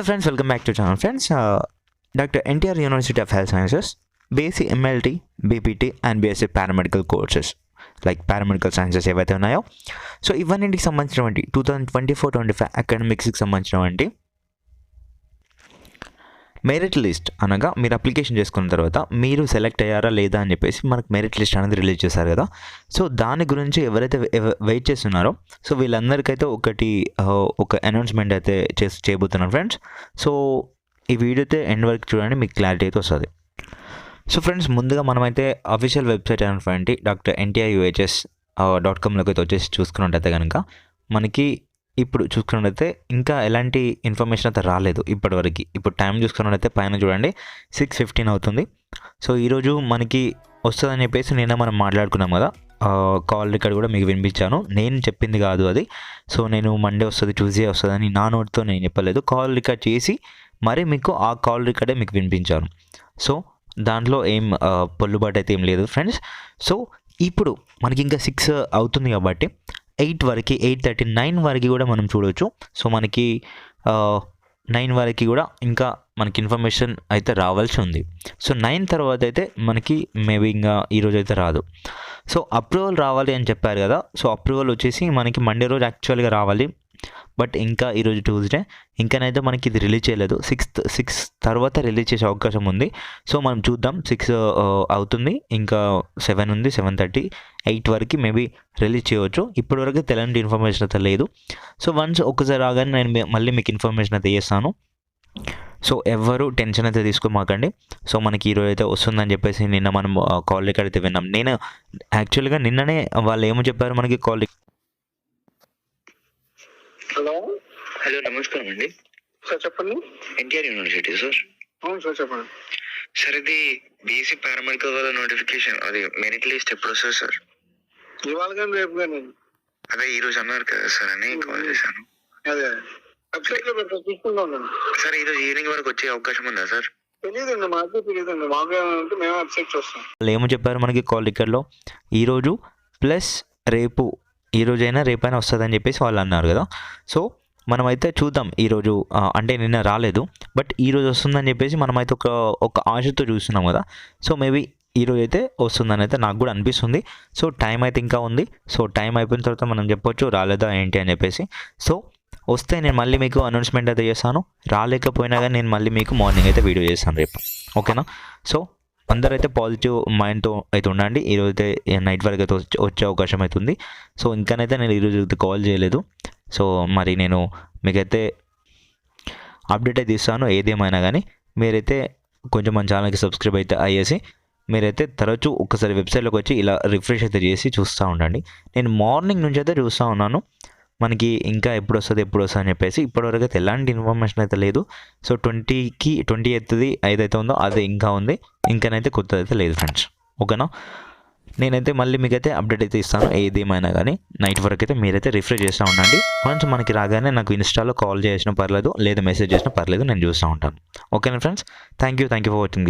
Hello friends, welcome back to channel friends. Dr. NTR University of Health Sciences, BSc MLT, BPT and BSc paramedical courses like paramedical sciences ఏవైతే ఉన్నాయో so ఇవన్నింటికి సంబంధించినటువంటి 2024-25 అకాడమిక్స్కి సంబంధించినటువంటి merit list అనగా మీరు application చేసుకున్న తర్వాత మీరు సెలెక్ట్ అయ్యారా లేదా అని చెప్పేసి మనకు మెరిట్ లిస్ట్ అనేది రిలీజ్ చేశారు కదా. సో దాని గురించి ఎవరైతే వెయిట్ చేస్తున్నారో సో వీళ్ళందరికైతే ఒక అనౌన్స్మెంట్ అయితే చేయబోతున్నాను ఫ్రెండ్స్. సో ఈ వీడియో అయితే ఎండ్ వరకు చూడండి, మీకు క్లారిటీ అయితే వస్తుంది. సో ఫ్రెండ్స్, ముందుగా మనమైతే అఫీషియల్ వెబ్సైట్ అయినటువంటి drUHS.com అయితే వచ్చేసి చూసుకున్నట్టయితే కనుక మనకి ఇప్పుడు చూసుకున్నట్టయితే ఇంకా ఎలాంటి ఇన్ఫర్మేషన్ అయితే రాలేదు ఇప్పటివరకు. ఇప్పుడు టైం చూసుకున్నట్టయితే పైన చూడండి 6:15 అవుతుంది. సో ఈరోజు మనకి వస్తుందని చెప్పేసి నిన్న మనం మాట్లాడుకున్నాం కదా, కాల్ రికార్డ్ కూడా మీకు వినిపించాను. నేను చెప్పింది కాదు అది. సో నేను మండే వస్తుంది, ట్యూస్డే వస్తుంది అని నా నోట్తో నేను చెప్పలేదు. కాల్ రికార్డ్ చేసి మరి మీకు ఆ కాల్ రికార్డే మీకు వినిపించాను. సో దాంట్లో ఏం పొల్లుబాటు అయితే ఏం లేదు ఫ్రెండ్స్. సో ఇప్పుడు మనకి ఇంకా 6 అవుతుంది కాబట్టి 8 వరకు, 8:30, 9 వరకు కూడా మనం చూడవచ్చు. సో మనకి 9 వరకు కూడా ఇంకా మనకి ఇన్ఫర్మేషన్ అయితే రావాల్సి ఉంది. సో 9 తర్వాత అయితే మనకి మేబీ ఇంకా ఈరోజు అయితే రాదు. సో అప్రూవల్ రావాలి అని చెప్పారు కదా. సో అప్రూవల్ వచ్చేసి మనకి మండే రోజు యాక్చువల్గా రావాలి. బట్ ఇంకా ఈరోజు ట్యూస్డే, ఇంకానైతే మనకి ఇది రిలీజ్ చేయలేదు. 6 తర్వాత రిలీజ్ చేసే అవకాశం ఉంది. సో మనం చూద్దాం. 6 అవుతుంది, ఇంకా 7 ఉంది, 7:30, 8 వరకు మేబీ రిలీజ్ చేయవచ్చు. ఇప్పటివరకు ఎలాంటి ఇన్ఫర్మేషన్ అయితే లేదు. సో వన్స్ ఒకసారి రాగానే నేను మళ్ళీ మీకు ఇన్ఫర్మేషన్ అయితే చేస్తాను. సో ఎవరు టెన్షన్ అయితే తీసుకోమాకండి. సో మనకి ఈరోజు అయితే వస్తుందని చెప్పేసి నిన్న మనం కాల్ రికార్డ్ అయితే విన్నాం. నేను యాక్చువల్గా నిన్ననే వాళ్ళు ఏమో చెప్పారు మనకి కాల్. హలో నమస్కారం అండి. సార్ చెప్పండి. NTR university sir. అవును సార్ చెప్పండి. సార్ ఇది బీఎస్సీ పారామెడికల్ వాళ్ళ నోటిఫికేషన్, అది మెరిట్ లిస్ట్ ఎప్పుడు వస్తుంది సార్? ఇవాళ కానీ రేపు కానీ. అదే ఈ రోజు అన్నారు కదా సార్ అని కాల్ చేశాను. అదే వెబ్సైట్ లో పెడతా, చూసుకుంటా ఉండండి. సార్ ఈ రోజు ఈవినింగ్ వరకు వచ్చే అవకాశం ఉందా సార్? తెలియదండి, మాకు తెలియదండి. మాకు ఏమంటే మేము వెబ్సైట్ చూస్తాం. వాళ్ళు ఏమో చెప్పారు మనకి కాల్ రికార్డ్లో ఈరోజు ప్లస్ రేపు, ఈరోజైనా రేపైనా వస్తుందని చెప్పేసి వాళ్ళు అన్నారు కదా. సో మనమైతే చూద్దాం. ఈరోజు అంటే నిన్న రాలేదు, బట్ ఈరోజు వస్తుందని చెప్పేసి మనమైతే ఒక ఆశతో చూస్తున్నాం కదా. సో మేబీ ఈరోజు అయితే వస్తుందని అయితే నాకు కూడా అనిపిస్తుంది. సో టైం అయితే ఇంకా ఉంది. సో టైం అయిపోయిన తర్వాత మనం చెప్పొచ్చు రాలేదా ఏంటి అని చెప్పేసి. సో వస్తే నేను మళ్ళీ మీకు అనౌన్స్మెంట్ అయితే చేస్తాను. రాలేకపోయినా కానీ నేను మళ్ళీ మీకు మార్నింగ్ అయితే వీడియో చేస్తాను రేపు, ఓకేనా? సో అందరైతే పాజిటివ్ మైండ్తో అయితే ఉండండి. ఈరోజు అయితే నైట్ వరకు అయితే వచ్చే అవకాశం అవుతుంది. సో ఇంకానైతే నేను ఈరోజు కాల్ చేయలేదు. సో మరి నేను మీకైతే అప్డేట్ అయితే ఇస్తాను ఏదేమైనా కానీ. మీరైతే కొంచెం మన ఛానల్కి సబ్స్క్రైబ్ అయితే అయ్యేసి మీరైతే తరచూ ఒకసారి వెబ్సైట్లోకి వచ్చి ఇలా రిఫ్రెష్ అయితే చేసి చూస్తూ ఉండండి. నేను మార్నింగ్ నుంచి అయితే చూస్తూ ఉన్నాను మనకి ఇంకా ఎప్పుడు వస్తుంది అని చెప్పేసి. ఇప్పటివరకు అయితే ఎలాంటి ఇన్ఫర్మేషన్ అయితే లేదు. సో 28th ఏదైతే ఉందో అది ఇంకా ఉంది, ఇంకనైతే కొత్తది అయితే లేదు ఫ్రెండ్స్, ఓకేనా? నేనైతే మళ్ళీ మీకైతే అప్డేట్ అయితే ఇస్తాను ఏదేమైనా కానీ. నైట్ వరకు అయితే మీరైతే రిఫ్రెష్ చేస్తూ ఉండండి. వన్స్ మనకి రాగానే నాకు ఇన్స్టాలో కాల్ చేసినా పర్లేదు, లేదా మెసేజ్ చేసినా పర్లేదు, నేను చూస్తూ ఉంటాను, ఓకేనా friends? Thank you for watching.